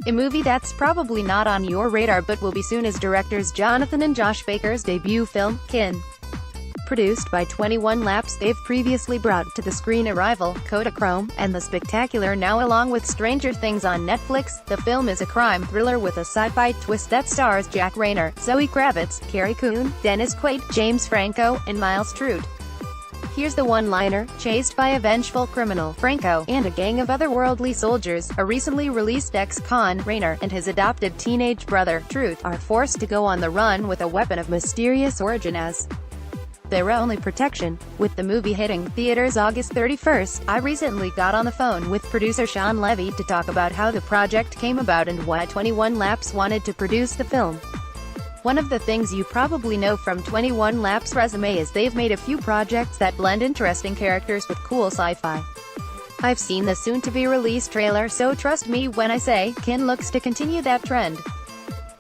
A movie that's probably not on your radar but will be soon is directors Jonathan and Josh Baker's debut film, Kin. Produced by 21 Laps, they've previously brought to the screen Arrival, Kodachrome, and The Spectacular. Now along with Stranger Things on Netflix, the film is a crime thriller with a sci-fi twist that stars Jack Reynor, Zoe Kravitz, Carrie, Coon, Dennis Quaid, James Franco, and Myles Truitt. Here's the one-liner: chased by a vengeful criminal, Franco, and a gang of otherworldly soldiers, a recently released ex-con, Reynor, and his adopted teenage brother, Truitt, are forced to go on the run with a weapon of mysterious origin as their only protection. With the movie hitting theaters August 31st, I recently got on the phone with producer Shawn Levy to talk about how the project came about and why 21 Laps wanted to produce the film. One of the things you probably know from 21 Laps' resume is they've made a few projects that blend interesting characters with cool sci-fi. I've seen the soon-to-be-released trailer, so trust me when I say, Kin looks to continue that trend.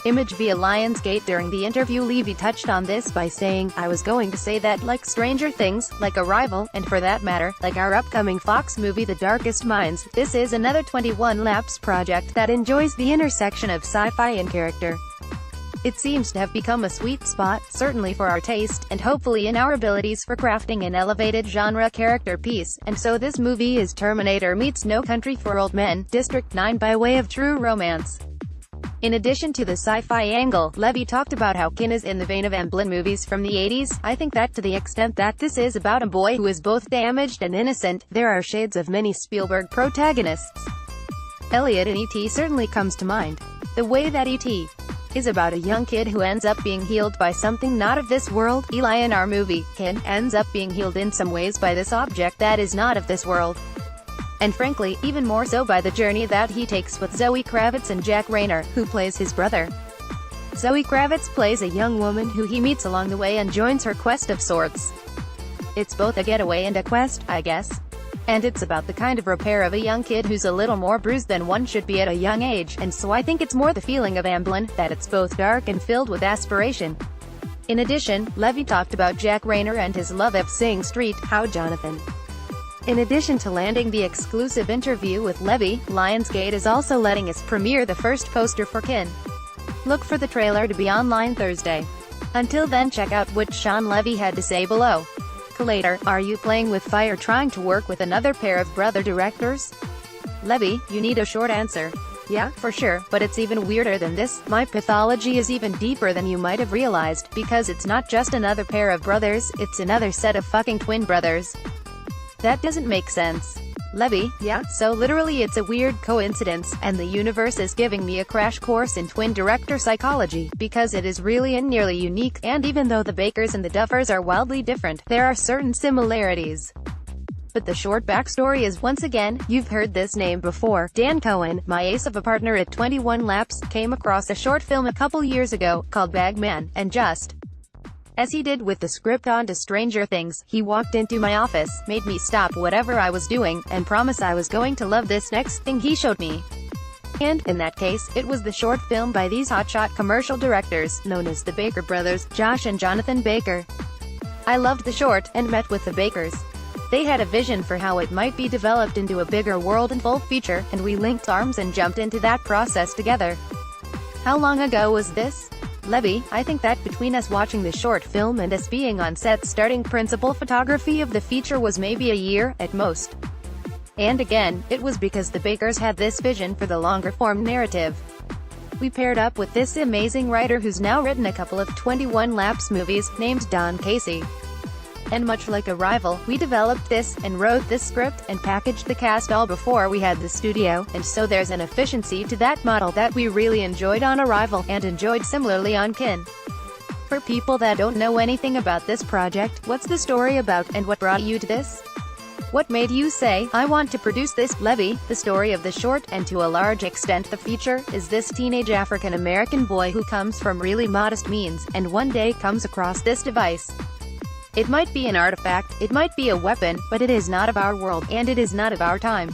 Image via Lionsgate. During the interview, Levy touched on this by saying, "I was going to say that like Stranger Things, like Arrival, and for that matter, like our upcoming Fox movie The Darkest Minds, this is another 21 Laps project that enjoys the intersection of sci-fi and character. It seems to have become a sweet spot, certainly for our taste, and hopefully in our abilities for crafting an elevated genre character piece, and so this movie is Terminator meets No Country for Old Men, District 9 by way of true romance." In addition to the sci-fi angle, Levy talked about how Kin is in the vein of Amblin movies from the 80s. "I think that to the extent that this is about a boy who is both damaged and innocent, there are shades of many Spielberg protagonists. Elliot in E.T. certainly comes to mind. The way that E.T. is about a young kid who ends up being healed by something not of this world. Eli in our movie, Kin, ends up being healed in some ways by this object that is not of this world. And frankly, even more so by the journey that he takes with Zoe Kravitz and Jack Reynor, who plays his brother. Zoe Kravitz plays a young woman who he meets along the way and joins her quest of sorts. It's both a getaway and a quest, I guess. And it's about the kind of repair of a young kid who's a little more bruised than one should be at a young age, and so I think it's more the feeling of Amblin, that it's both dark and filled with aspiration." In addition, Levy talked about Jack Reynor and his love of Sing Street, how Jonathan. In addition to landing the exclusive interview with Levy, Lionsgate is also letting us premiere the first poster for Kin. Look for the trailer to be online Thursday. Until then, check out what Shawn Levy had to say below. Later, are you playing with fire trying to work with another pair of brother directors? Levy, you need a short answer. Yeah, for sure, but it's even weirder than this. My pathology is even deeper than you might have realized, because it's not just another pair of brothers, it's another set of fucking twin brothers. That doesn't make sense. Levy, yeah, so literally it's a weird coincidence, and the universe is giving me a crash course in twin director psychology, because it is really and nearly unique, and even though the Bakers and the Duffers are wildly different, there are certain similarities. But the short backstory is, once again, you've heard this name before. Dan Cohen, my ace of a partner at 21 Laps, came across a short film a couple years ago, called Bagman, and just as he did with the script onto Stranger Things, he walked into my office, made me stop whatever I was doing, and promised I was going to love this next thing he showed me. And, in that case, it was the short film by these hotshot commercial directors, known as the Baker brothers, Josh and Jonathan Baker. I loved the short, and met with the Bakers. They had a vision for how it might be developed into a bigger world and full feature, and we linked arms and jumped into that process together. How long ago was this? Levy, I think that between us watching the short film and us being on set starting principal photography of the feature was maybe a year, at most. And again, it was because the Bakers had this vision for the longer-form narrative. We paired up with this amazing writer who's now written a couple of 21 Laps movies, named Don Casey. And much like Arrival, we developed this, and wrote this script, and packaged the cast all before we had the studio, and so there's an efficiency to that model that we really enjoyed on Arrival, and enjoyed similarly on Kin. For people that don't know anything about this project, what's the story about, and what brought you to this? What made you say, I want to produce this? Levy, the story of the short, and to a large extent the feature, is this teenage African-American boy who comes from really modest means, and one day comes across this device. It might be an artifact, it might be a weapon, but it is not of our world, and it is not of our time.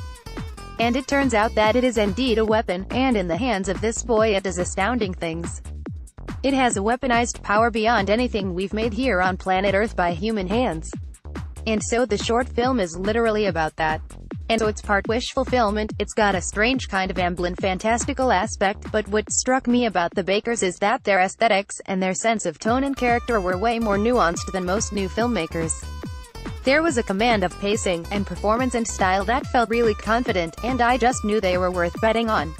And it turns out that it is indeed a weapon, and in the hands of this boy it does astounding things. It has a weaponized power beyond anything we've made here on planet Earth by human hands. And so the short film is literally about that. And so it's part wish fulfillment. It's got a strange kind of Amblin fantastical aspect, but what struck me about the Bakers is that their aesthetics and their sense of tone and character were way more nuanced than most new filmmakers. There was a command of pacing, and performance and style that felt really confident, and I just knew they were worth betting on.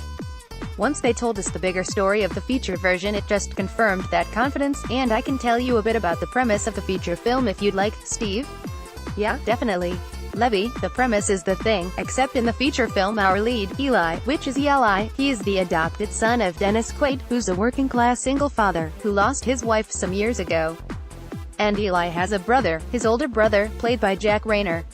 Once they told us the bigger story of the feature version, it just confirmed that confidence, and I can tell you a bit about the premise of the feature film if you'd like, Steve? Yeah, definitely. Levy, the premise is the thing, except in the feature film our lead, Eli, which is Eli, he is the adopted son of Dennis Quaid, who's a working-class single father, who lost his wife some years ago. And Eli has a brother, his older brother, played by Jack Reynor.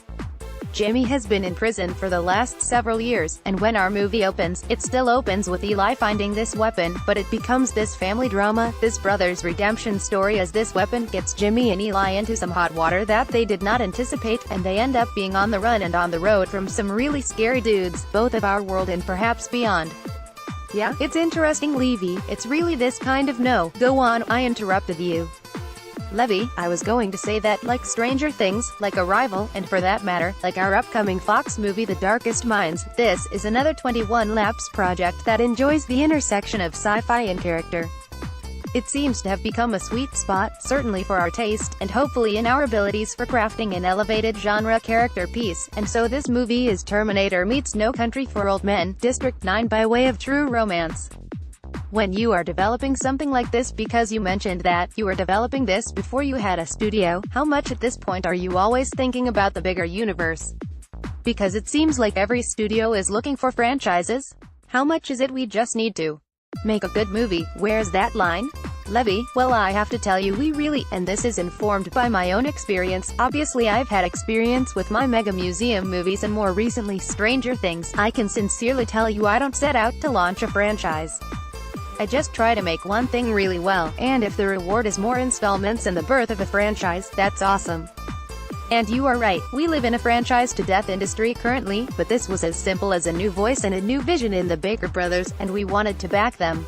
Jimmy has been in prison for the last several years, and when our movie opens, it still opens with Eli finding this weapon, but it becomes this family drama, this brother's redemption story as this weapon gets Jimmy and Eli into some hot water that they did not anticipate, and they end up being on the run and on the road from some really scary dudes, both of our world and perhaps beyond. Yeah, it's interesting, Levy. It's really this kind of no. Go on, I interrupted you. Levy, I was going to say that, like Stranger Things, like Arrival, and for that matter, like our upcoming Fox movie The Darkest Minds, this is another 21 Laps project that enjoys the intersection of sci-fi and character. It seems to have become a sweet spot, certainly for our taste, and hopefully in our abilities for crafting an elevated genre character piece, and so this movie is Terminator meets No Country for Old Men, District 9 by way of true romance. When you are developing something like this, because you mentioned that you were developing this before you had a studio, how much at this point are you always thinking about the bigger universe? Because it seems like every studio is looking for franchises. How much is it we just need to make a good movie? Where's that line? Levy, well, I have to tell you, we really, and this is informed by my own experience, obviously I've had experience with my Mega Museum movies and more recently Stranger Things, I can sincerely tell you I don't set out to launch a franchise. I just try to make one thing really well, and if the reward is more installments and the birth of a franchise, that's awesome. And you are right, we live in a franchise-to-death industry currently, but this was as simple as a new voice and a new vision in the Baker brothers, and we wanted to back them.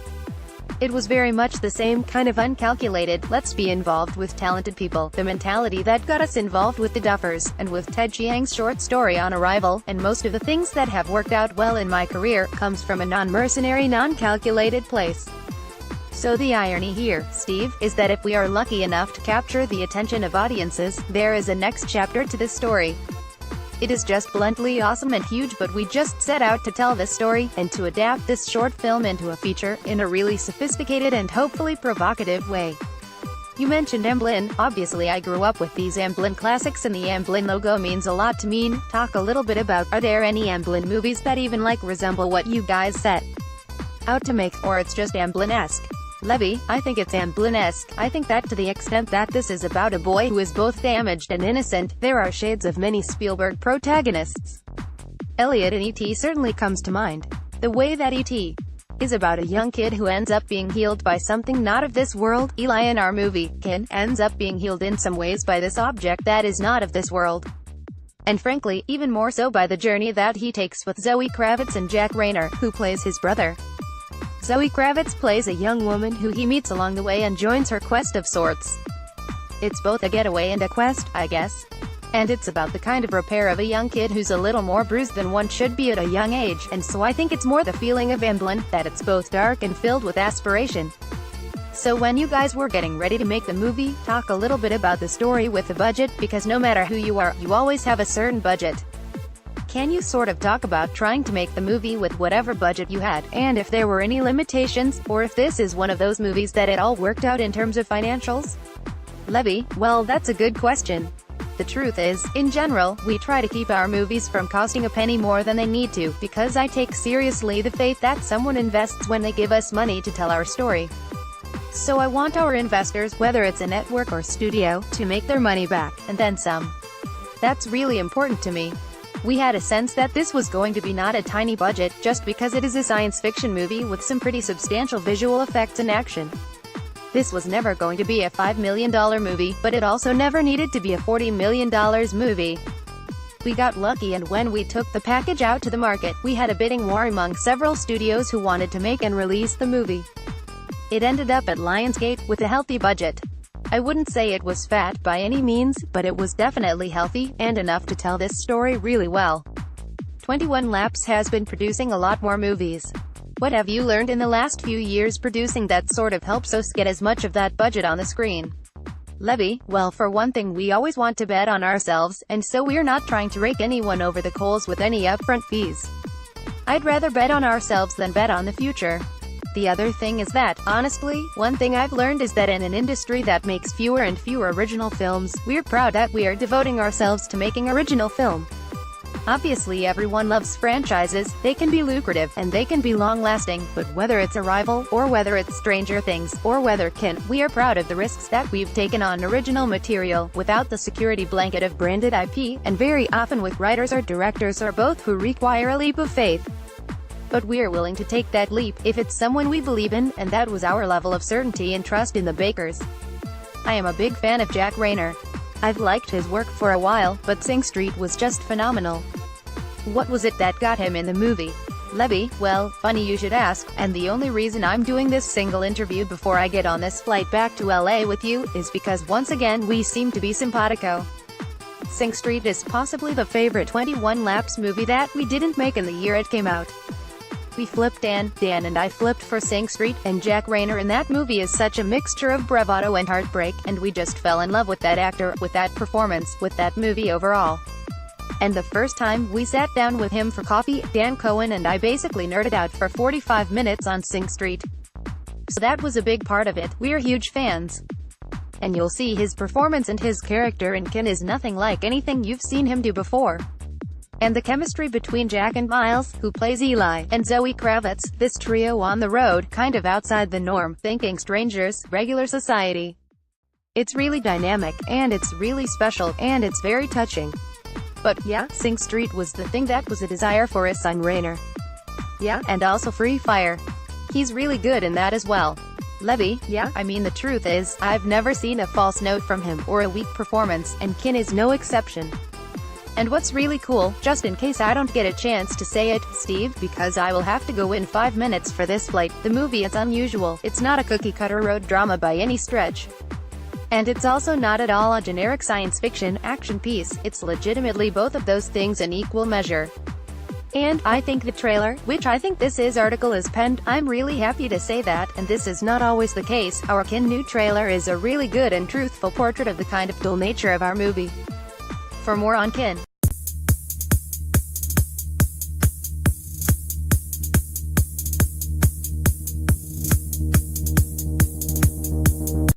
It was very much the same kind of uncalculated, let's be involved with talented people, the mentality that got us involved with the Duffers, and with Ted Chiang's short story on Arrival, and most of the things that have worked out well in my career, comes from a non-mercenary, non-calculated place. So the irony here, Steve, is that if we are lucky enough to capture the attention of audiences, there is a next chapter to this story. It is just bluntly awesome and huge, but we just set out to tell this story, and to adapt this short film into a feature, in a really sophisticated and hopefully provocative way. You mentioned Amblin. Obviously I grew up with these Amblin classics and the Amblin logo means a lot to me. Talk a little bit about, are there any Amblin movies that even resemble what you guys set out to make, or it's just Amblin-esque? Levy, I think it's Amblin-esque. I think that to the extent that this is about a boy who is both damaged and innocent, there are shades of many Spielberg protagonists. Elliot in E.T. certainly comes to mind. The way that E.T. is about a young kid who ends up being healed by something not of this world, Eli in our movie, Ken, ends up being healed in some ways by this object that is not of this world. And frankly, even more so by the journey that he takes with Zoe Kravitz and Jack Reynor, who plays his brother. Zoe Kravitz plays a young woman who he meets along the way and joins her quest of sorts. It's both a getaway and a quest, I guess. And it's about the kind of repair of a young kid who's a little more bruised than one should be at a young age, and so I think it's more the feeling of Amblin, that it's both dark and filled with aspiration. So when you guys were getting ready to make the movie, talk a little bit about the story with the budget, because no matter who you are, you always have a certain budget. Can you sort of talk about trying to make the movie with whatever budget you had, and if there were any limitations, or if this is one of those movies that it all worked out in terms of financials? Levy, well, that's a good question. The truth is, in general, we try to keep our movies from costing a penny more than they need to, because I take seriously the faith that someone invests when they give us money to tell our story. So I want our investors, whether it's a network or studio, to make their money back, and then some. That's really important to me. We had a sense that this was going to be not a tiny budget, just because it is a science fiction movie with some pretty substantial visual effects and action. This was never going to be a $5 million movie, but it also never needed to be a $40 million movie. We got lucky, and when we took the package out to the market, we had a bidding war among several studios who wanted to make and release the movie. It ended up at Lionsgate, with a healthy budget. I wouldn't say it was fat by any means, but it was definitely healthy, and enough to tell this story really well. 21 Laps has been producing a lot more movies. What have you learned in the last few years producing that sort of helps us get as much of that budget on the screen? Levy: well, for one thing, we always want to bet on ourselves, and so we're not trying to rake anyone over the coals with any upfront fees. I'd rather bet on ourselves than bet on the future. The other thing is that, honestly, one thing I've learned is that in an industry that makes fewer and fewer original films, we're proud that we are devoting ourselves to making original film. Obviously everyone loves franchises, they can be lucrative, and they can be long-lasting, but whether it's Arrival, or whether it's Stranger Things, or whether Kin, we are proud of the risks that we've taken on original material, without the security blanket of branded IP, and very often with writers or directors or both who require a leap of faith. But we're willing to take that leap, if it's someone we believe in, and that was our level of certainty and trust in the Bakers. I am a big fan of Jack Reynor. I've liked his work for a while, but Sing Street was just phenomenal. What was it that got him in the movie? Levy: well, funny you should ask, and the only reason I'm doing this single interview before I get on this flight back to LA with you, is because once again we seem to be simpatico. Sing Street is possibly the favorite 21 Laps movie that we didn't make in the year it came out. We flipped Dan and I flipped for Sing Street, and Jack Reynor in that movie is such a mixture of bravado and heartbreak, and we just fell in love with that actor, with that performance, with that movie overall. And the first time we sat down with him for coffee, Dan Cohen and I basically nerded out for 45 minutes on Sing Street. So that was a big part of it. We're huge fans. And you'll see his performance and his character in Kin is nothing like anything you've seen him do before. And the chemistry between Jack and Myles, who plays Eli, and Zoe Kravitz, this trio on the road, kind of outside the norm, thinking strangers, regular society. It's really dynamic, and it's really special, and it's very touching. But, yeah, Sing Street was the thing that was a desire for his son Reynor. Yeah, and also Free Fire. He's really good in that as well. Levy: yeah, I mean the truth is, I've never seen a false note from him, or a weak performance, and Kin is no exception. And what's really cool, just in case I don't get a chance to say it, Steve, because I will have to go in 5 minutes for this flight, the movie is unusual. It's not a cookie-cutter road drama by any stretch. And it's also not at all a generic science fiction, action piece. It's legitimately both of those things in equal measure. And, I think the trailer, which I think this is article is penned, I'm really happy to say that, and this is not always the case, our Kin new trailer is a really good and truthful portrait of the kind of dull nature of our movie. For more on Kin,